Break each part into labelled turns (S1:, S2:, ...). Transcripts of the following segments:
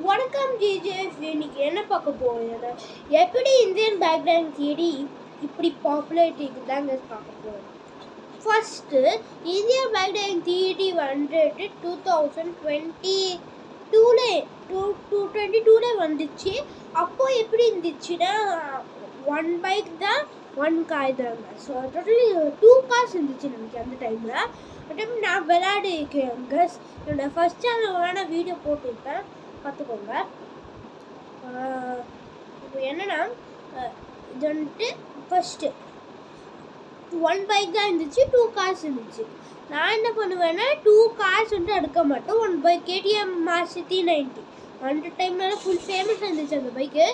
S1: வணக்கம் ஜிஜேஎஃப். இன்னைக்கு என்ன பார்க்க போகிறோம்னா எப்படி இந்தியன் பேக்ரவுண்ட் தேடி இப்படி பாப்புலாரிட்டிக்கு தாங்க பார்க்க போகிறோம். ஃபஸ்ட்டு இந்தியன் பேக்ரவுண்ட் தேடி வந்துட்டு 2022 வந்துச்சு. அப்போ எப்படி இருந்துச்சுன்னா 1 பைக் தான் 1 காய் தாங்க. ஸோ டோட்டலி 2 கார்ஸ் இருந்துச்சு நமக்கு அந்த டைமில். நான் விளையாடிருக்கேன். என்னோடய ஃபஸ்ட் சேனல் வேணால் வீடியோ போட்டிருப்பேன், பார்த்துக்கோங்க. இப்போ என்னென்னா இது வந்துட்டு ஃபஸ்ட்டு 1 பைக் தான் இருந்துச்சு, 2 கார்ஸ் இருந்துச்சு. நான் என்ன பண்ணுவேன்னா 2 கார்ஸ் வந்துட்டு எடுக்க மாட்டேன். 1 பைக் KTM Maruti 90 அந்த டைம்ல ஃபுல் ஃபேமஸ் இருந்துச்சு அந்த பைக்கு.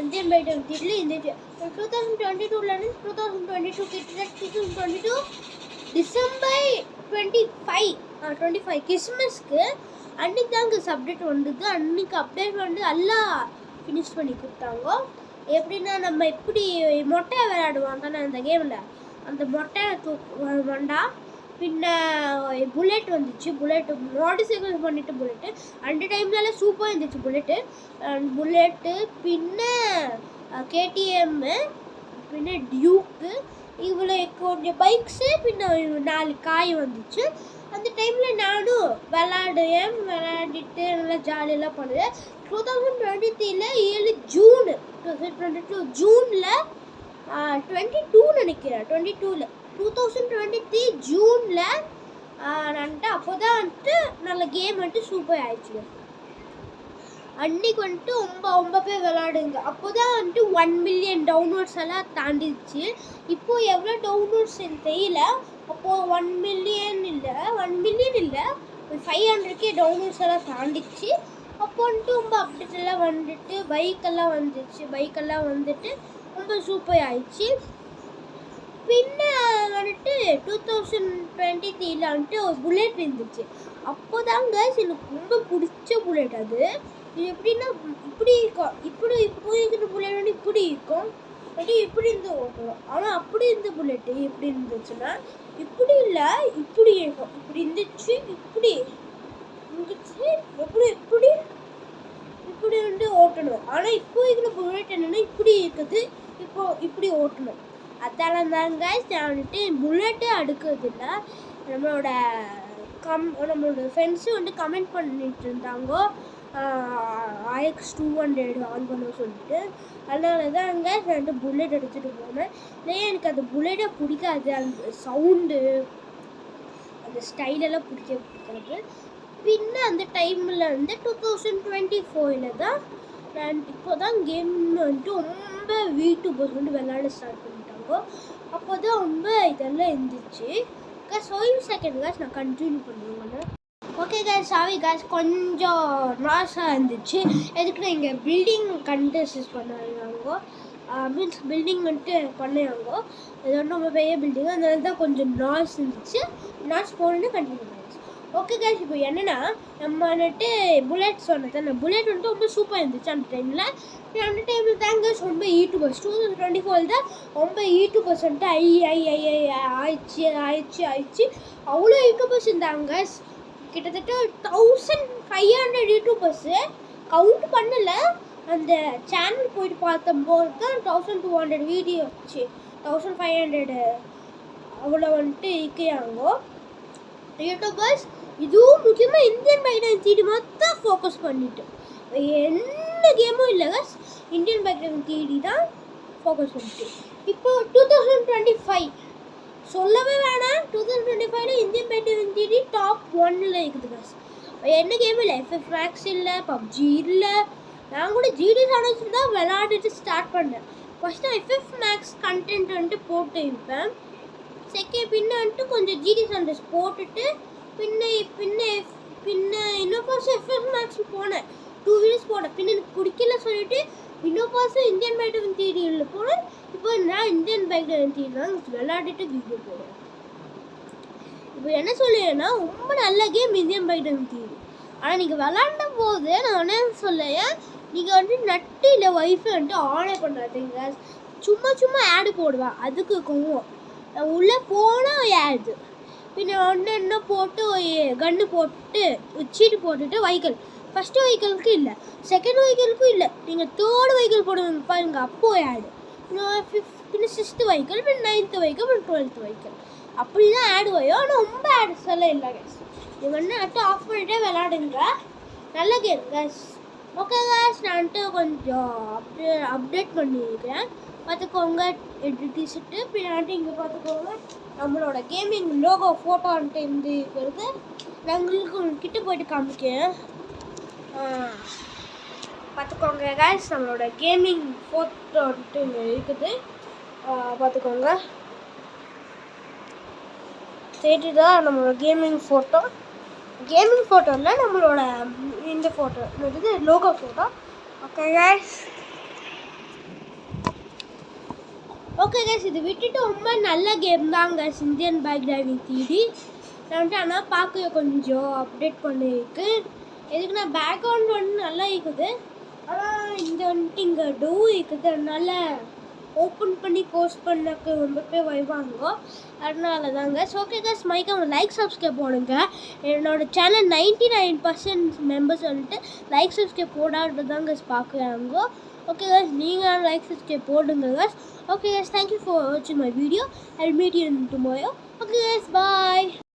S1: இந்தியன் பைக் வந்துட்டு இருந்துச்சு 2022 2022 கிட்டத்தட்ட 2022 டிசம்பர் 25 கிறிஸ்மஸ்க்கு அன்றைக்கி தாங்க அப்டேட் வந்தது. அன்றைக்கி அப்டேட் வந்து எல்லாம் ஃபினிஷ் பண்ணி கொடுத்தாங்க. எப்படின்னா நம்ம எப்படி மொட்டை விளையாடுவோம் தானே அந்த கேமில், அந்த மொட்டை வண்டா பின்ன புல்லெட் வந்துச்சு. புல்லெட்டு மோட்டர் சைக்கிள் பண்ணிட்டு புல்லெட்டு அந்த டைம்லலாம் சூப்பராக இருந்துச்சு. புல்லெட்டு பின்ன KTM பின்ன டியூக்கு இவ்வளோ கொஞ்சம் பைக்ஸு பின்ன 4 காய் வந்துச்சு. அந்த டைமில் நானும் விளையாடிட்டு நல்லா ஜாலியெல்லாம் பண்ணுவேன். 2023 ஜூன் 2022 ஜூனில் 22 நினைக்கிறேன் 2023 ஜூனில் வந்துட்டு அப்போ தான் வந்துட்டு நல்ல கேம் வந்துட்டு சூப்பர் ஆயிடுச்சு. அன்றைக்கி வந்துட்டு ரொம்ப பேர் விளையாடுங்க. அப்போ தான் வந்துட்டு 1 மில்லியன் டவுன்லோட்ஸ் எல்லாம் தாண்டிடுச்சு. இப்போது எவ்வளோ டவுன்லோட்ஸ் எனக்கு தெரியல. அப்போது 1 மில்லியன் இல்லை 500K டவுன்லோட்ஸ் எல்லாம் தாண்டிச்சு. அப்போ வந்துட்டு ரொம்ப அப்டேட் எல்லாம் வந்துட்டு பைக்கெல்லாம் வந்துட்டு ரொம்ப சூப்பர் ஆயிடுச்சு. பின்ன வந்துட்டு 2023 வந்துட்டு ஒரு புல்லெட் இருந்துச்சு. அப்போ தாங்க எனக்கு ரொம்ப பிடிச்ச புல்லெட் அது. இது எப்படின்னா இப்படி இருக்கும், இப்படி இருக்கிற புல்லெட் வந்து இப்படி இருக்கும், இப்படி இருந்து ஓட்டணும். ஆனால் அப்படி இருந்த புல்லெட்டு எப்படி இருந்துச்சுன்னா இப்படி இல்லை இப்படி இருக்கும், இப்படி இருந்துச்சு, இப்படி இருந்துச்சு, இப்படி வந்து ஓட்டணும். ஆனால் இப்போ இருக்கிற புல்லெட் என்னென்னா இப்படி இருக்குது, இப்படி ஓட்டணும். அதெல்லாம் தாங்க நான் வந்துட்டு புல்லெட்டே அடுக்கிறது இல்லை. நம்மளோட ஃப்ரெண்ட்ஸு வந்து கமெண்ட் பண்ணிட்டு இருந்தாங்க RX 200 ஆன் பண்ண சொல்லிட்டு. அதனால தாங்க நான் வந்து புல்லெட் எடுத்துகிட்டு போனேன். இல்லையா எனக்கு அந்த புல்லெட்டே பிடிக்காது. அந்த சவுண்டு அந்த ஸ்டைலெல்லாம் பிடிக்காது. பின்ன அந்த டைமில் வந்து 2024 தான் நான் இப்போ தான் கேம் வந்துட்டு ரொம்ப யூடியூபர்ஸ் வந்து விளையாட ஸ்டார்ட் பண்ணிட்டாங்க. அப்போ தான் ரொம்ப இதெல்லாம் இருந்துச்சு. செகண்ட் நான் கண்டினியூ பண்ணுவேன். ஓகே சாரி கொஞ்சம் நாஸாக இருந்துச்சு. எதுக்குன்னா இங்கே பில்டிங் கண்டெஸ்ட் பண்ணாங்க, மீன்ஸ் பில்டிங் வந்துட்டு பண்ணாங்க. இது வந்து ரொம்ப பெரிய பில்டிங், அதனால தான் கொஞ்சம் நாஸ் இருந்துச்சு. நாஸ் போகணுன்னு கண்டினியூ பண்ணிடுச்சு. ஓகே இப்போ என்னென்னா நம்ம வந்துட்டு புல்லெட் சொன்னது, அந்த புல்லெட் வந்துட்டு ரொம்ப சூப்பராக இருந்துச்சு அந்த டைமில் தாங்க ரொம்ப யூடியூபர்ஸ் 2024 தான் ரொம்ப யூடியூபர்ஸ் வந்துட்டு ஆயிடுச்சு. அவ்வளோ யூடியூபர்ஸ் இருந்தாங்க. கிட்டத்தட்ட 1500 யூடியூபர்ஸு கவுண்ட் பண்ணலை. அந்த சேனல் போயிட்டு பார்த்தம்போது தான் 1200 வீடியோ வச்சு 1500 அவ்வளோ வந்துட்டு இருக்கிறாங்க யூடியூபர்ஸ். இதுவும் முக்கியமாக இந்தியன் பேக்ரவுண்ட் தேடி மட்டும் ஃபோக்கஸ் பண்ணிட்டு எந்த கேமும் இல்லைங்க, இந்தியன் பேக்ரவுண்ட் தேடி தான் ஃபோக்கஸ் பண்ணிட்டு. இப்போ 2025 சொல்லவே வேணாம். 2025 இந்தியன் பேக்ரவுண்ட் தேடி டாப் 1ல் இருக்குது. என்ன கேம் இல்லை, FF Max இல்லை, PUBG இல்லை. நான் கூட GD Sands தான் விளையாடிட்டு ஸ்டார்ட் பண்ணேன். ஃபஸ்ட்டு FF Max கண்டென்ட் வந்துட்டு போட்டு இருப்பேன். பின்ன வந்துட்டு கொஞ்சம் GD Sands போட்டுட்டு பின்ன இன்னும் பாசம் FF Max போனேன். 2 வீடியோஸ் போனேன். பின்ன எனக்கு பிடிக்கல சொல்லிட்டு இன்னும் பாசம் இந்தியன் பேக்ரவுண்ட் தேடியில் போனேன். இப்போ நான் இந்தியன் பேக்ரவுண்ட் தேடி தான் விளையாடிட்டு வீடியோ போடுவேன். இப்போ என்ன சொல்லுவேன்னா ரொம்ப நல்ல கேம் இந்தியன் பேக்ரவுண்ட் தேடி. ஆனால் நீங்கள் விளாண்ட போது நான் என்ன சொல்லேன், நீங்கள் வந்துட்டு நட்டு இல்லை ஒய்ஃபை வந்துட்டு ஆனே பண்ணுறாதீங்க. சும்மா ஆடு போடுவேன், அதுக்கு கோவம். உள்ளே போனால் ஆடு. பின்ன ஒன்று என்ன போட்டு கன்று போட்டு சீட்டு போட்டுட்டு வைக்கல் ஃபஸ்ட்டு வெஹிக்கிளுக்கு இல்லை, செகண்ட் வெஹிக்கிளுக்கும் இல்லை. நீங்கள் தேர்டு வெஹிக்கிள் போடுவீங்க பாருங்க, அப்போ ஆடு. பின்ன 6th வெஹிக்கிள், பின் 9th வெஹிக்கிள், பின் 12th வெஹிக்கிள், அப்படி தான் ஆடு வரும். ஆனால் ரொம்ப ஆட்ஸ் எல்லாம் இல்லை கேஸ். நீங்கள் வந்து நட்டு ஆஃப் பண்ணிட்டே விளாடுங்க. நல்ல கேம் கேஸ். ஓகே கேஸ், நான் வந்துட்டு கொஞ்சம் அப்டேட் பண்ணியிருக்கேன், பார்த்துக்கோங்க. டிஷர்ட்டு பின்னாடி இங்கே பார்த்துக்கோங்க, நம்மளோட கேமிங் லோகோ ஃபோட்டோ வந்துட்டு இருந்து இருக்கிறது. நான் உங்களுக்கு கிட்ட போயிட்டு காமிக்கேன், பார்த்துக்கோங்க கேஸ். நம்மளோட கேமிங் ஃபோட்டோ வந்துட்டு இங்கே இருக்குது, பார்த்துக்கோங்க. தெரியுதா நம்மளோட கேமிங் ஃபோட்டோ? கேமிங் ஃபோட்டோ இல்லை, நம்மளோட இந்த ஃபோட்டோ, இது logo photo. Okay guys, okay guys, இது விட்டுட்டு ரொம்ப நல்ல கேம் தான் case, Indian bike driving 3D. நான் வந்துட்டு ஆனால் பார்க்க கொஞ்சம் அப்டேட் பண்ணியிருக்கு. எதுக்குன்னா பேக்ரவுண்ட் வந்து நல்லா இருக்குது, ஆனால் இந்த வந்துட்டு இங்கே டூ இருக்குது, அதனால் ஓப்பன் பண்ணி கோர்ஸ் பண்ணக்கு ரொம்ப பேர் வருவாங்க, அதனால தாங்க. ஸோ ஓகே கேஸ், மைக்காம லைக் சப்ஸ்கிரைப் போடுங்க. என்னோட சேனல் 99% மெம்பர்ஸ் வந்துட்டு லைக் சப்ஸ்கிரைப் போடாது தாங்க பார்க்குறாங்க. ஓகே கேஸ், நீங்கள் லைக் சப்ஸ்கிரைப் போடுங்க guys. Okay guys, thank you for வாட்சிங் my video. I will meet you in tomorrow. Okay guys, bye.